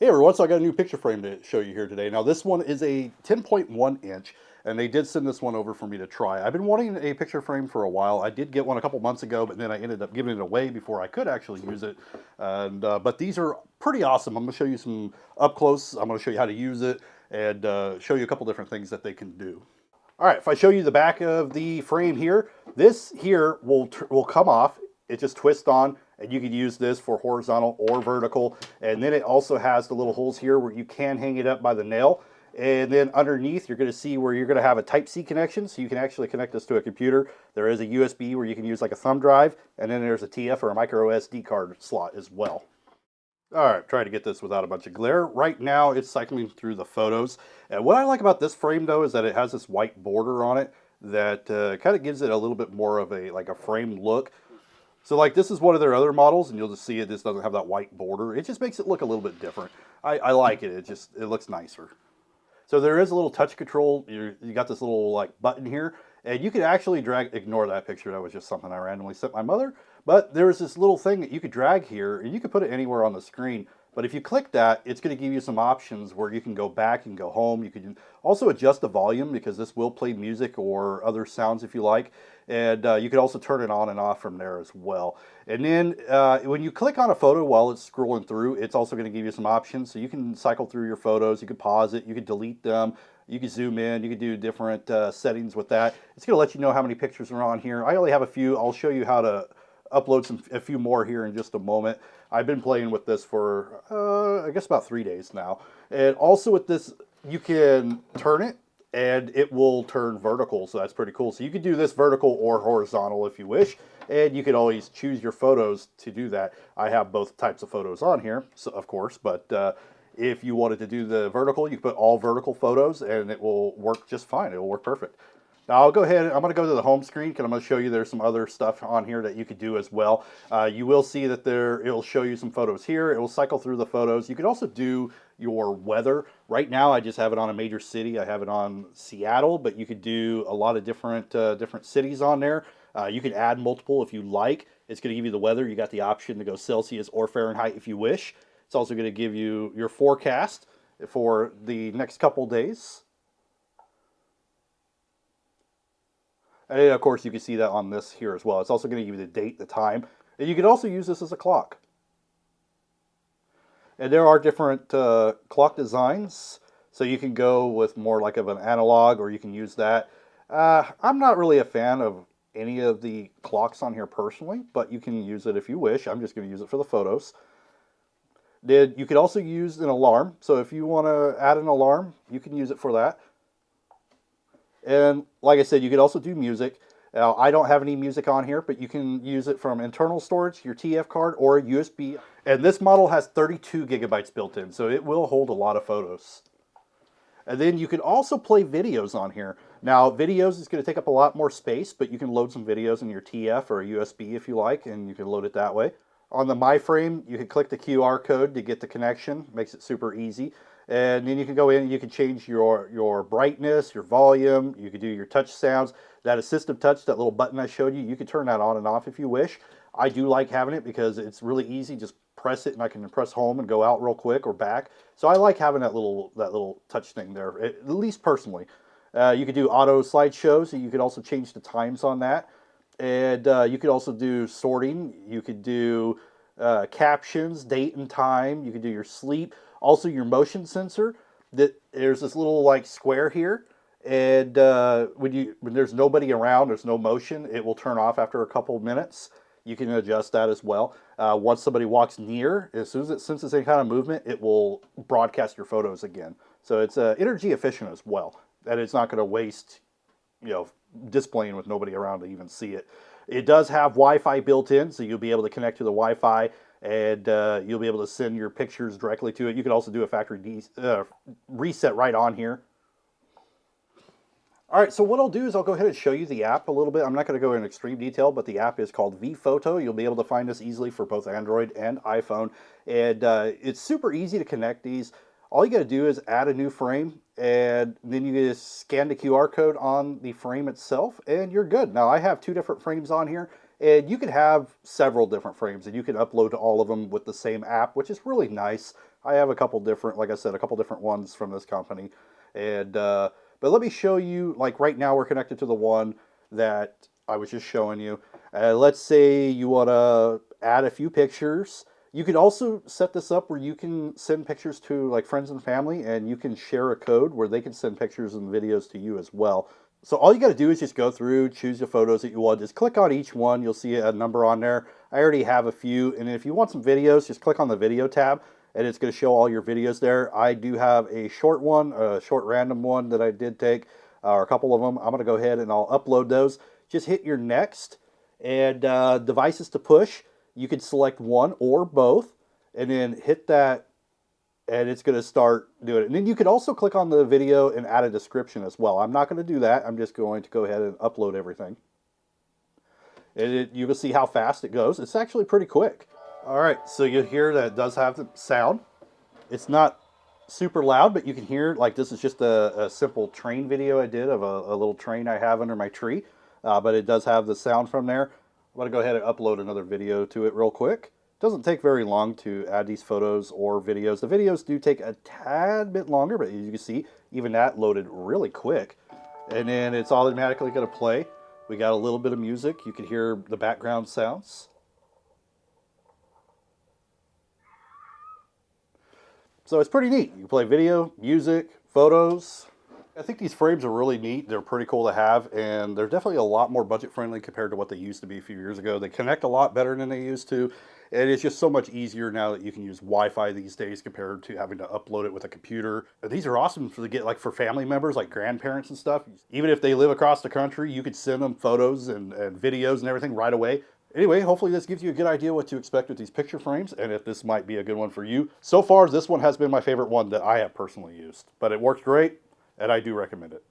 Hey everyone, so I got a new picture frame to show you here today. Now this one is a 10.1 inch, and they did send this one over for me to try. I've been wanting a picture frame for a while. I did get one a couple months ago, but then I ended up giving it away before I could actually use it. But these are pretty awesome. I'm going to show you some up close. I'm going to show you how to use it and show you a couple different things that they can do. All right, if I show you the back of the frame here, this here will come off. It just twists on, and you can use this for horizontal or vertical. And then it also has the little holes here where you can hang it up by the nail. And then underneath, you're going to see where you're going to have a Type-C connection, so you can actually connect this to a computer. There is a USB where you can use like a thumb drive, and then there's a TF or a micro SD card slot as well. All right, try to get this without a bunch of glare. Right now, it's cycling through the photos. And what I like about this frame, though, is that it has this white border on it that kind of gives it a little bit more of a frame look. So like this is one of their other models, and you'll just see it just doesn't have that white border. It just makes it look a little bit different. I like it. It looks nicer. So there is a little touch control. You got this little like button here, and you could actually drag. Ignore that picture. That was just something I randomly sent my mother. But there's this little thing that you could drag here, and you could put it anywhere on the screen. But if you click that, it's going to give you some options where you can go back and go home. You can also adjust the volume because this will play music or other sounds if you like. And you can also turn it on and off from there as well. And then when you click on a photo while it's scrolling through, it's also going to give you some options. So you can cycle through your photos. You can pause it. You can delete them. You can zoom in. You can do different settings with that. It's going to let you know how many pictures are on here. I only have a few. I'll show you how to upload a few more here in just a moment. I've been playing with this for I guess about 3 days now. And also with this, you can turn it and it will turn vertical, so that's pretty cool. So you could do this vertical or horizontal if you wish, and you can always choose your photos to do that. I have both types of photos on here, so, of course, but if you wanted to do the vertical, you can put all vertical photos and it will work just fine. It will work perfect. Now I'll go ahead, I'm going to go to the home screen because I'm going to show you there's some other stuff on here that you could do as well. You will see that it'll show you some photos here. It will cycle through the photos. You could also do your weather. Right now I just have it on a major city. I have it on Seattle, but you could do a lot of different cities on there. You can add multiple if you like. It's going to give you the weather. You got the option to go Celsius or Fahrenheit if you wish. It's also going to give you your forecast for the next couple days. And then, of course, you can see that on this here as well. It's also going to give you the date, the time. And you can also use this as a clock. And there are different clock designs. So you can go with more like of an analog, or you can use that. I'm not really a fan of any of the clocks on here personally, but you can use it if you wish. I'm just going to use it for the photos. Then you could also use an alarm. So if you want to add an alarm, you can use it for that. And like I said, you could also do music. Now, I don't have any music on here, but you can use it from internal storage, your TF card, or a USB. And this model has 32 gigabytes built in, so it will hold a lot of photos. And then you can also play videos on here. Now, videos is going to take up a lot more space, but you can load some videos in your TF or a USB if you like, and you can load it that way. On the My Frame, you can click the QR code to get the connection. Makes it super easy. And then you can go in and you can change your brightness, your volume. You can do your touch sounds. That assistive touch, that little button I showed you, you can turn that on and off if you wish. I do like having it because it's really easy. Just press it and I can press home and go out real quick or back. So I like having that little touch thing there, at least personally. You could do auto slideshows. So you could also change the times on that. And you could also do sorting. You could do captions, date and time. You could do your sleep. Also, your motion sensor. There's this little like square here, and when there's nobody around, there's no motion, it will turn off after a couple of minutes. You can adjust that as well. Once somebody walks near, as soon as it senses any kind of movement, it will broadcast your photos again. So it's energy efficient as well, and it's not going to waste, displaying with nobody around to even see it. It does have Wi-Fi built in, so you'll be able to connect to the Wi-Fi, and you'll be able to send your pictures directly to it. You can also do a factory reset right on here. All right, so what I'll do is I'll go ahead and show you the app a little bit. I'm not going to go in extreme detail, but the app is called vPhoto. You'll be able to find this easily for both Android and iPhone, and it's super easy to connect these. All you got to do is add a new frame, and then you just scan the QR code on the frame itself, and you're good. Now, I have 2 different frames on here, and you can have several different frames, and you can upload to all of them with the same app, which is really nice. I have a couple different, like I said, a couple different ones from this company. And but let me show you, like right now we're connected to the one that I was just showing you. Let's say you want to add a few pictures. You could also set this up where you can send pictures to like friends and family, and you can share a code where they can send pictures and videos to you as well. So all you got to do is just go through, choose the photos that you want. Just click on each one. You'll see a number on there. I already have a few. And if you want some videos, just click on the video tab and it's going to show all your videos there. I do have a short one, a short random one that I did take, or a couple of them. I'm going to go ahead and I'll upload those. Just hit your next and devices to push. You can select one or both and then hit that and it's going to start doing it. And then you could also click on the video and add a description as well. I'm not going to do that. I'm just going to go ahead and upload everything. And you will see how fast it goes. It's actually pretty quick. All right, so you hear that it does have the sound. It's not super loud, but you can hear, like this is just a simple train video I did of a little train I have under my tree. But it does have the sound from there. I'm going to go ahead and upload another video to it real quick. It doesn't take very long to add these photos or videos. The videos do take a tad bit longer, but as you can see, even that loaded really quick. And then it's automatically going to play. We got a little bit of music. You can hear the background sounds. So it's pretty neat. You can play video, music, photos. I think these frames are really neat. They're pretty cool to have, and they're definitely a lot more budget friendly compared to what they used to be a few years ago. They connect a lot better than they used to, and it's just so much easier now that you can use Wi-Fi these days compared to having to upload it with a computer. These are awesome to get like for family members, like grandparents and stuff. Even if they live across the country, you could send them photos and videos and everything right away. Anyway, hopefully this gives you a good idea what to expect with these picture frames and if this might be a good one for you. So far, this one has been my favorite one that I have personally used, but it works great and I do recommend it.